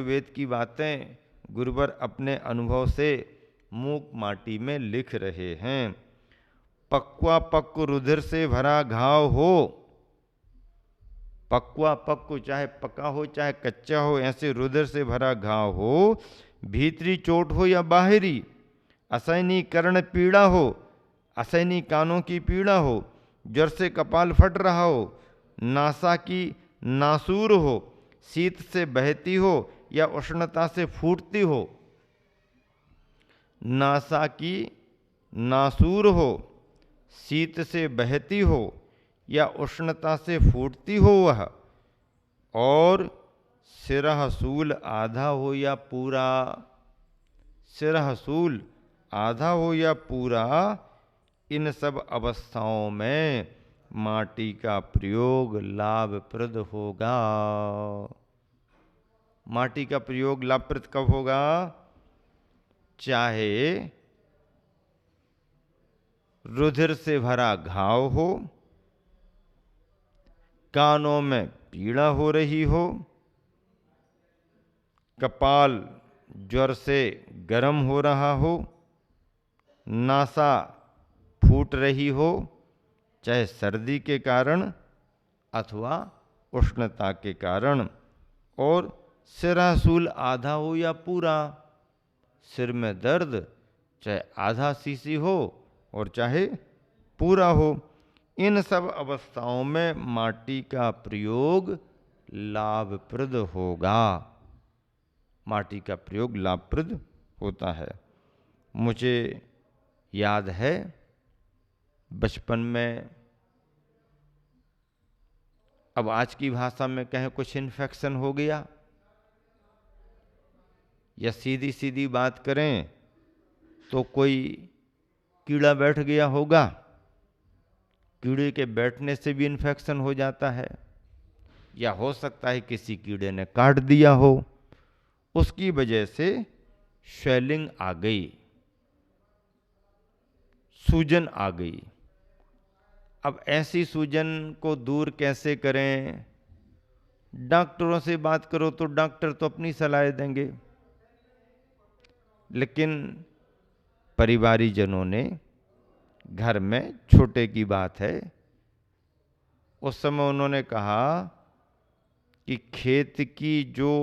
अथर्ववेद की बातें गुरुवर अपने अनुभव से मूक माटी में लिख रहे हैं। पक्वा पक्व रुधिर से भरा घाव हो, पक्वा पक्व चाहे पका हो चाहे कच्चा हो, ऐसे रुधिर से भरा घाव हो, भीतरी चोट हो या बाहरी, असहनीय कर्ण पीड़ा हो, असहनीय कानों की पीड़ा हो, ज्वर से कपाल फट रहा हो, नासा की नासूर हो, शीत से बहती हो या उष्णता से फूटती हो, नासा की नासूर हो, शीत से बहती हो या उष्णता से फूटती हो वह, और सिरहसूल आधा हो या पूरा, सिरहसूल आधा हो या पूरा, इन सब अवस्थाओं में माटी का प्रयोग लाभप्रद होगा। माटी का प्रयोग लाभप्रद कब होगा? चाहे रुधिर से भरा घाव हो, कानों में पीड़ा हो रही हो, कपाल ज्वर से गर्म हो रहा हो, नासा फूट रही हो, चाहे सर्दी के कारण अथवा उष्णता के कारण, और सिरहसूल आधा हो या पूरा, सिर में दर्द चाहे आधा सीसी हो और चाहे पूरा हो, इन सब अवस्थाओं में माटी का प्रयोग लाभप्रद होगा। माटी का प्रयोग लाभप्रद होता है। मुझे याद है बचपन में, अब आज की भाषा में कहें कुछ इन्फेक्शन हो गया, या सीधी सीधी बात करें तो कोई कीड़ा बैठ गया होगा, कीड़े के बैठने से भी इन्फेक्शन हो जाता है, या हो सकता है किसी कीड़े ने काट दिया हो, उसकी वजह से स्वेलिंग आ गई, सूजन आ गई। अब ऐसी सूजन को दूर कैसे करें? डॉक्टरों से बात करो तो डॉक्टर तो अपनी सलाह देंगे, लेकिन परिवारीजनों ने, घर में छोटे की बात है, उस समय उन्होंने कहा कि खेत की जो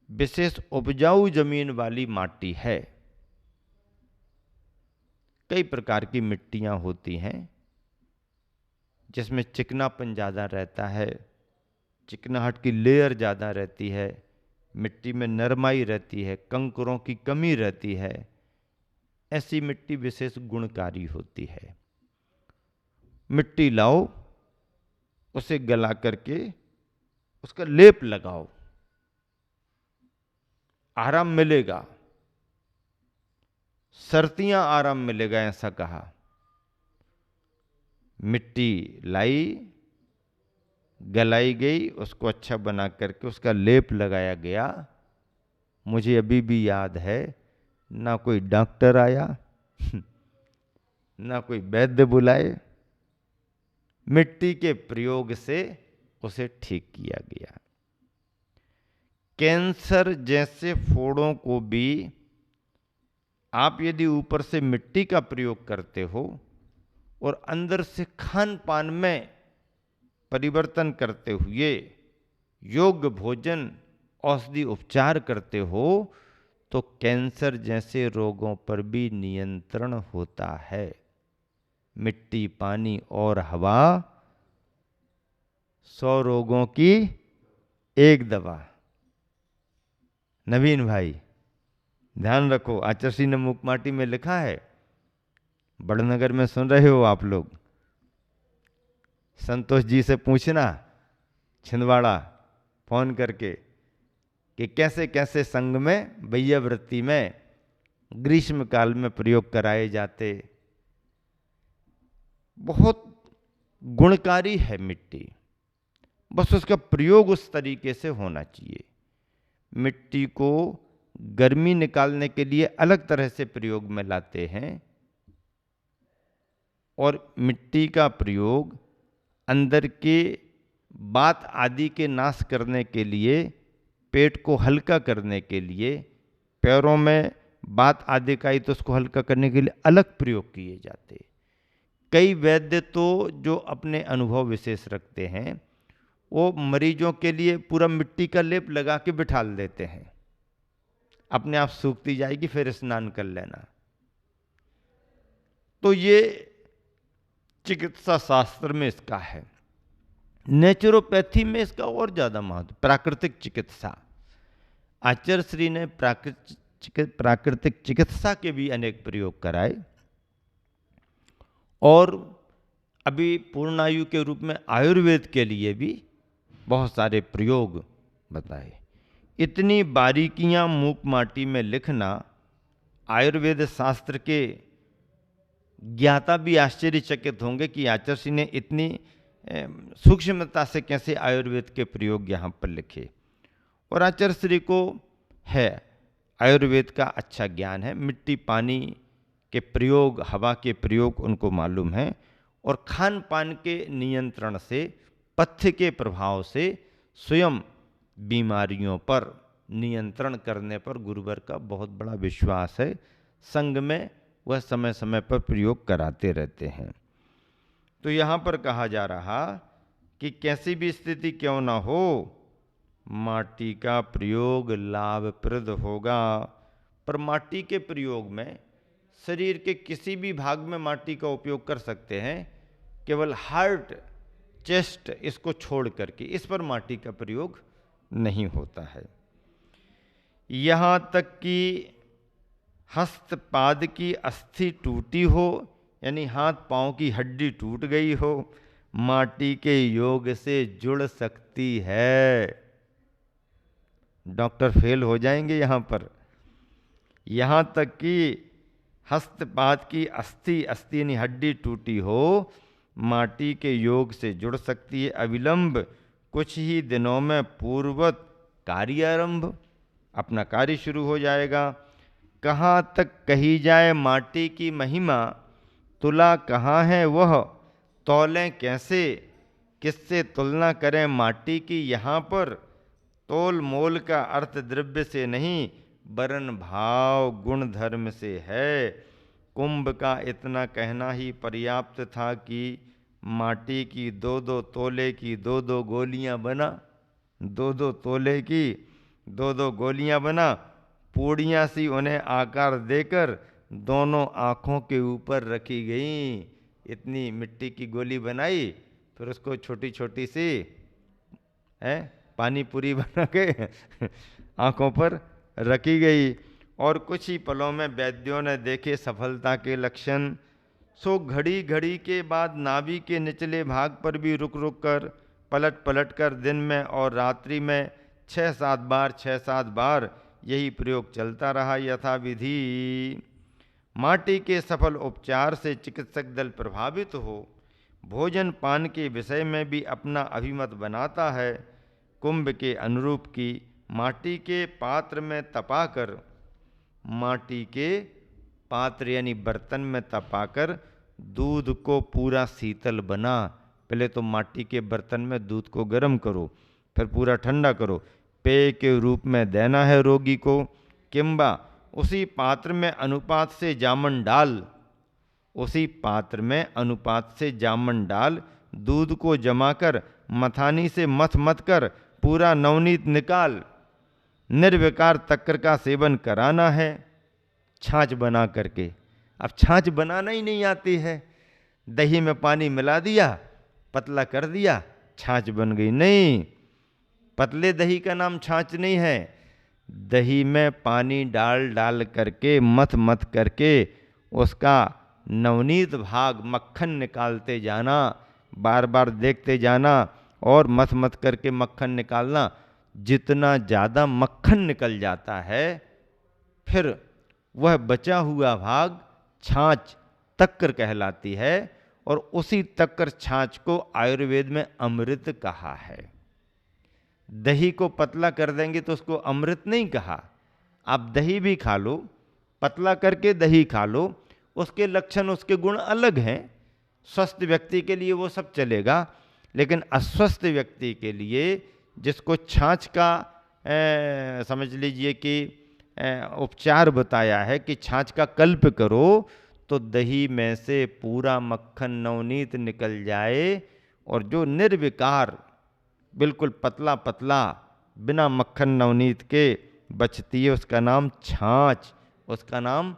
विशेष उपजाऊ जमीन वाली माटी है, कई प्रकार की मिट्टियां होती हैं जिसमें चिकनापन ज़्यादा रहता है, चिकनाहट की लेयर ज़्यादा रहती है, मिट्टी में नरमाई रहती है, कंकरों की कमी रहती है, ऐसी मिट्टी विशेष गुणकारी होती है। मिट्टी लाओ, उसे गला करके उसका लेप लगाओ, आराम मिलेगा, सर्दियां आराम मिलेगा, ऐसा कहा। मिट्टी लाई, गलाई गई, उसको अच्छा बना करके उसका लेप लगाया गया। मुझे अभी भी याद है, ना कोई डॉक्टर आया ना कोई वैद्य बुलाए, मिट्टी के प्रयोग से उसे ठीक किया गया। कैंसर जैसे फोड़ों को भी आप यदि ऊपर से मिट्टी का प्रयोग करते हो और अंदर से खान पान में परिवर्तन करते हुए योग्य भोजन, औषधि उपचार करते हो, तो कैंसर जैसे रोगों पर भी नियंत्रण होता है। मिट्टी, पानी और हवा 100 रोगों की एक दवा। नवीन भाई ध्यान रखो, आचार्य ने मूक माटी में लिखा है, बड़नगर में सुन रहे हो आप लोग, संतोष जी से पूछना छिंदवाड़ा फोन करके कि कैसे कैसे संघ में वैयावृत्ति में ग्रीष्म काल में प्रयोग कराए जाते। बहुत गुणकारी है मिट्टी, बस उसका प्रयोग उस तरीके से होना चाहिए। मिट्टी को गर्मी निकालने के लिए अलग तरह से प्रयोग में लाते हैं, और मिट्टी का प्रयोग अंदर के वात आदि के नाश करने के लिए, पेट को हल्का करने के लिए, पैरों में वात आदि का ही तो उसको हल्का करने के लिए अलग प्रयोग किए जाते। कई वैद्य तो जो अपने अनुभव विशेष रखते हैं वो मरीजों के लिए पूरा मिट्टी का लेप लगा के बिठाल देते हैं, अपने आप सूखती जाएगी फिर स्नान कर लेना। तो ये चिकित्सा शास्त्र में इसका है। नेचुरोपैथी में इसका और ज्यादा महत्व, प्राकृतिक चिकित्सा। आचार्य श्री ने प्राकृतिक चिकित्सा के भी अनेक प्रयोग कराए और अभी पूर्णायु के रूप में आयुर्वेद के लिए भी बहुत सारे प्रयोग बताए। इतनी बारीकियां मूक माटी में लिखना आयुर्वेद शास्त्र के ज्ञाता भी आश्चर्यचकित होंगे कि आचार्य श्री ने इतनी सूक्ष्मता से कैसे आयुर्वेद के प्रयोग यहाँ पर लिखे। और आचार्य श्री को है आयुर्वेद का अच्छा ज्ञान है, मिट्टी पानी के प्रयोग, हवा के प्रयोग उनको मालूम है, और खान पान के नियंत्रण से, पथ्य के प्रभाव से स्वयं बीमारियों पर नियंत्रण करने पर गुरुवर का बहुत बड़ा विश्वास है। संघ में वह समय समय पर प्रयोग कराते रहते हैं। तो यहाँ पर कहा जा रहा कि कैसी भी स्थिति क्यों ना हो, माटी का प्रयोग लाभप्रद होगा। पर माटी के प्रयोग में शरीर के किसी भी भाग में माटी का उपयोग कर सकते हैं, केवल हार्ट, चेस्ट इसको छोड़ करके इस पर माटी का प्रयोग नहीं होता है। यहाँ तक कि हस्तपाद की अस्थि टूटी हो, यानी हाथ पांव की हड्डी टूट गई हो, माटी के योग से जुड़ सकती है। डॉक्टर फेल हो जाएंगे यहाँ पर। यहाँ तक कि हस्तपाद की अस्थि यानी हड्डी टूटी हो, माटी के योग से जुड़ सकती है। अविलंब कुछ ही दिनों में पूर्ववत कार्यारंभ, अपना कार्य शुरू हो जाएगा। कहाँ तक कही जाए माटी की महिमा, तुला कहाँ है वह, तौलें कैसे, किससे तुलना करें माटी की। यहाँ पर तोल मोल का अर्थ द्रव्य से नहीं, वरन भाव गुण धर्म से है। कुंभ का इतना कहना ही पर्याप्त था कि माटी की 2-2 तोले की 2-2 गोलियां बना, 2-2 तोले की 2-2 गोलियां बना, पूड़ियाँ सी उन्हें आकार देकर दोनों आँखों के ऊपर रखी गई। इतनी मिट्टी की गोली बनाई, फिर उसको छोटी छोटी सी पानी पूरी बना के आँखों पर रखी गई। और कुछ ही पलों में वैद्यों ने देखे सफलता के लक्षण। सो घड़ी घड़ी के बाद नाभि के निचले भाग पर भी रुक रुक कर, पलट पलट कर दिन में और रात्रि में 6-7 बार यही प्रयोग चलता रहा यथाविधि। माटी के सफल उपचार से चिकित्सक दल प्रभावित हो, भोजन पान के विषय में भी अपना अभिमत बनाता है। कुंभ के अनुरूप की माटी के पात्र में तपाकर, माटी के पात्र यानी बर्तन में तपाकर दूध को पूरा शीतल बना। पहले तो माटी के बर्तन में दूध को गर्म करो, फिर पूरा ठंडा करो, पेय के रूप में देना है रोगी को। किंबा उसी पात्र में अनुपात से जामन डाल, उसी पात्र में अनुपात से जामन डाल, दूध को जमाकर मथानी से मथ मथ कर पूरा नवनीत निकाल, निर्विकार तक्कर का सेवन कराना है छाछ बना करके। अब छाछ बनाना ही नहीं आती है, दही में पानी मिला दिया, पतला कर दिया, छाछ बन गई। नहीं, पतले दही का नाम छाछ नहीं है। दही में पानी डाल डाल करके, मथ मथ करके उसका नवनीत भाग मक्खन निकालते जाना, बार बार देखते जाना और मथ मथ करके मक्खन निकालना। जितना ज़्यादा मक्खन निकल जाता है, फिर वह बचा हुआ भाग छाछ तक्कर कहलाती है। और उसी तक्कर छाछ को आयुर्वेद में अमृत कहा है। दही को पतला कर देंगे तो उसको अमृत नहीं कहा। आप दही भी खा लो, पतला करके दही खा लो, उसके लक्षण, उसके गुण अलग हैं। स्वस्थ व्यक्ति के लिए वो सब चलेगा, लेकिन अस्वस्थ व्यक्ति के लिए, जिसको छाछ का समझ लीजिए कि उपचार बताया है कि छाछ का कल्प करो तो दही में से पूरा मक्खन नवनीत निकल जाए, और जो निर्विकार बिल्कुल पतला पतला बिना मक्खन नवनीत के बचती है, उसका नाम छाछ, उसका नाम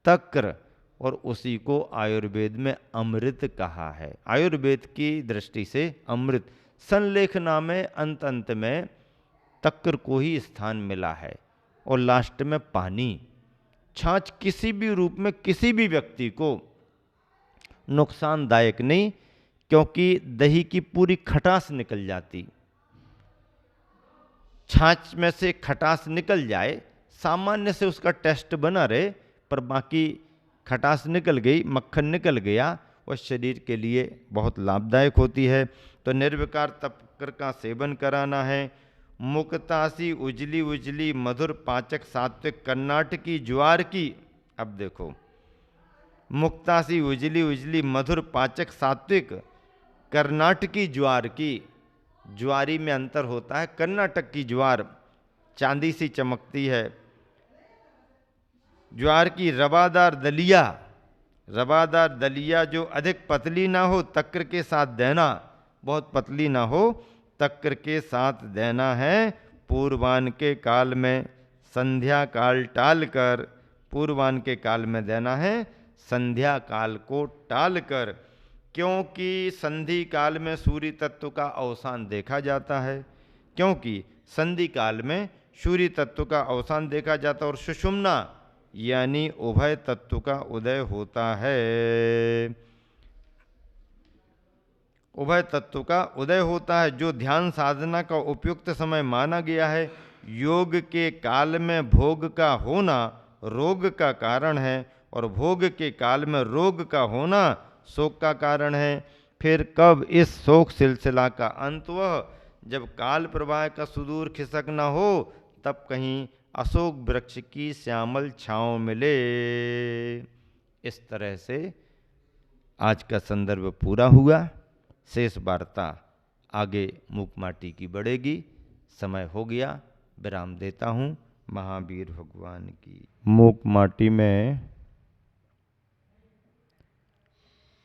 तक्र, और उसी को आयुर्वेद में अमृत कहा है। आयुर्वेद की दृष्टि से अमृत, संलेखना में अंत अंत में तक्र को ही स्थान मिला है, और लास्ट में पानी। छाछ किसी भी रूप में किसी भी व्यक्ति को नुकसानदायक नहीं, क्योंकि दही की पूरी खटास निकल जाती। छाछ में से खटास निकल जाए, सामान्य से उसका टेस्ट बना रहे, पर बाकी खटास निकल गई, मक्खन निकल गया, वह शरीर के लिए बहुत लाभदायक होती है। तो निर्विकार तक्र का सेवन कराना है। मुक्तासी उजली उजली मधुर पाचक सात्विक कर्नाटकी ज्वार की। अब देखो, मुक्तासी उजली उजली मधुर पाचक सात्विक कर्नाटकी ज्वार की। ज्वारी में अंतर होता है। कर्नाटक की ज्वार चांदी सी चमकती है। ज्वार की रवादार दलिया, रवादार दलिया जो अधिक पतली ना हो, तक्र के साथ देना, बहुत पतली ना हो, तक्र के साथ देना है। पूर्वान के काल में संध्या काल टाल कर, पूर्वान के काल में देना है, संध्या काल को टाल कर, क्योंकि संधि काल में सूर्य तत्व का अवसान देखा जाता है। क्योंकि संधि काल में सूर्य तत्व का अवसान देखा जाता है, और सुषुम्ना यानी उभय तत्व का उदय होता है। उभय तत्व का उदय होता है, जो ध्यान साधना का उपयुक्त समय माना गया है। योग के काल में भोग का होना रोग का कारण है, और भोग के काल में रोग का होना शोक का कारण है। फिर कब इस शोक सिलसिला का अंत वह, जब काल प्रवाह का सुदूर खिसक न हो, तब कहीं अशोक वृक्ष की श्यामल छांव मिले। इस तरह से आज का संदर्भ पूरा हुआ। शेष वार्ता आगे मूक माटी की बढ़ेगी। समय हो गया, विराम देता हूँ। महावीर भगवान की। मूक माटी में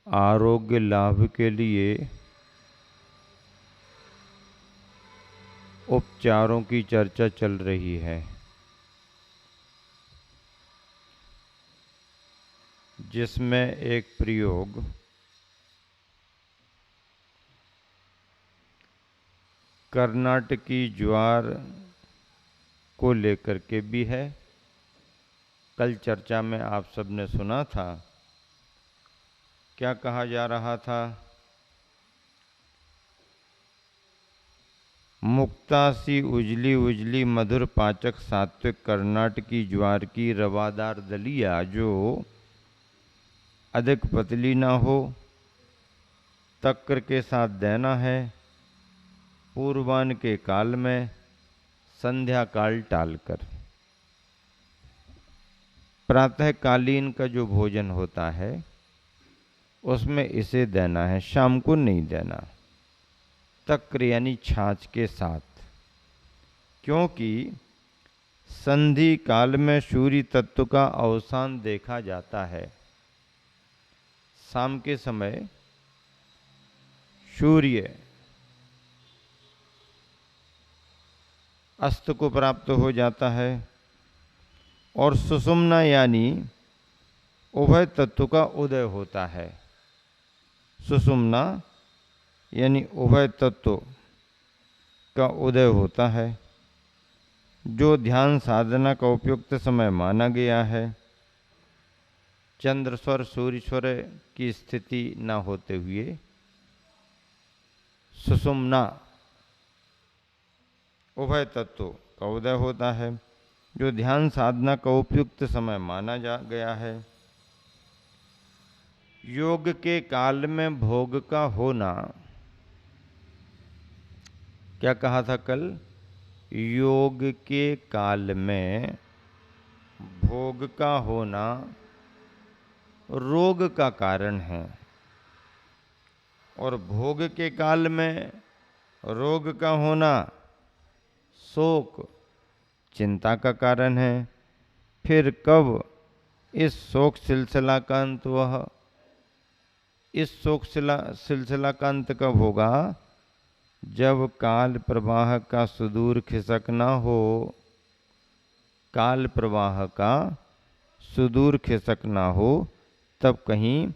आरोग्य लाभ के लिए उपचारों की चर्चा चल रही है, जिसमें एक प्रयोग कर्नाटकी ज्वार को लेकर के भी है। कल चर्चा में आप सबने सुना था, क्या कहा जा रहा था? मुक्तासी उजली उजली मधुर पाचक सात्विक कर्नाटकी ज्वार की रवादार दलिया, जो अधिक पतली ना हो, तक्र के साथ देना है। पूर्वान के काल में संध्या काल टालकर। प्रातःकालीन का जो भोजन होता है उसमें इसे देना है, शाम को नहीं देना, तक्र यानी छाछ के साथ। क्योंकि संधि काल में सूर्य तत्व का अवसान देखा जाता है। शाम के समय सूर्य अस्त को प्राप्त हो जाता है, और सुषुम्ना यानी उभय तत्व का उदय होता है। सुषुम्ना यानी उभय तत्व का उदय होता है, जो ध्यान साधना का उपयुक्त समय माना गया है। चंद्र स्वर सूर्य स्वर की स्थिति न होते हुए सुषुम्ना उभय तत्व का उदय होता है, जो ध्यान साधना का उपयुक्त समय माना जा गया है। योग के काल में भोग का होना, क्या कहा था कल? योग के काल में भोग का होना रोग का कारण है, और भोग के काल में रोग का होना शोक चिंता का कारण है। फिर कब इस शोक सिलसिला का अंत वह इस शोक सिलसिला का अंत कब होगा? जब काल प्रवाह का सुदूर खिसक ना हो, काल प्रवाह का सुदूर खिसक ना हो, तब कहीं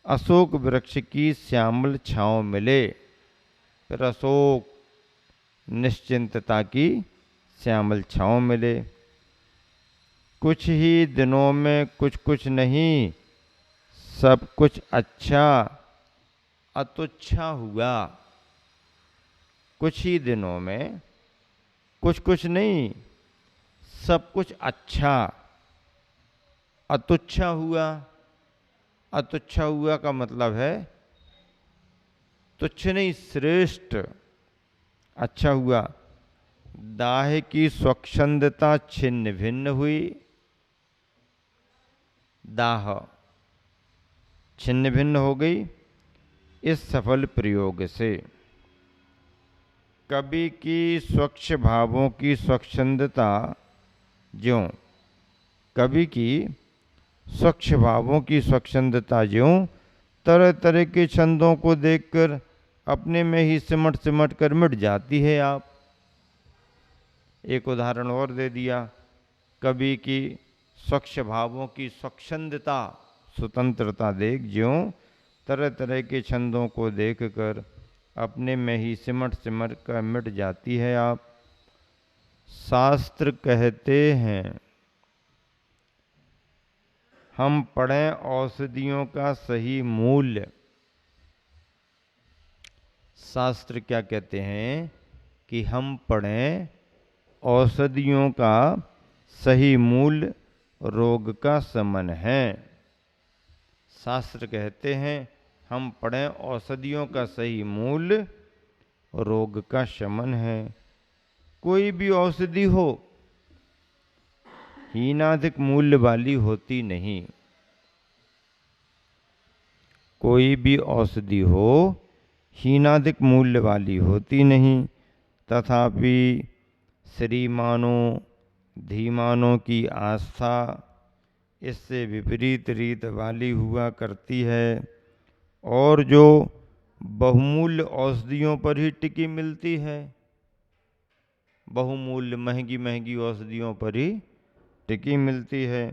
अशोक वृक्ष की श्यामल छांव मिले। फिर अशोक निश्चिंतता की श्यामल छांव मिले। कुछ ही दिनों में कुछ कुछ नहीं, सब कुछ अच्छा अतुच्छा हुआ। कुछ ही दिनों में कुछ कुछ नहीं, सब कुछ अच्छा अतुच्छा हुआ। अतुच्छा हुआ का मतलब है तुच्छ नहीं, श्रेष्ठ अच्छा हुआ। दाह की स्वच्छंदता छिन्न भिन्न हुई। दाह छिन्न भिन्न हो गई इस सफल प्रयोग से। कवि की स्वच्छ भावों की स्वच्छंदता ज्यों कवि की स्वच्छ भावों की स्वच्छंदता ज्यों तरह तरह के छंदों को देखकर अपने में ही सिमट सिमट कर मिट जाती है। आप एक उदाहरण और दे दिया। कवि की स्वच्छ भावों की स्वच्छंदता स्वतंत्रता देख ज्यों तरह तरह के छंदों को देखकर अपने में ही सिमट सिमट कर मिट जाती है। आप शास्त्र कहते हैं हम पढ़ें औषधियों का सही मूल्य। शास्त्र क्या कहते हैं कि हम पढ़ें औषधियों का सही मूल्य रोग का शमन है। शास्त्र कहते हैं हम पढ़ें औषधियों का सही मूल्य रोग का शमन है। कोई भी औषधि हो हीनाधिक मूल्य वाली होती नहीं। कोई भी औषधि हो हीनाधिक मूल्य वाली होती नहीं। तथापि श्रीमानों धीमानों की आस्था इससे विपरीत रीत वाली हुआ करती है और जो बहुमूल्य औषधियों पर ही टिकी मिलती है, बहुमूल्य महंगी महंगी औषधियों पर ही टिकी मिलती है।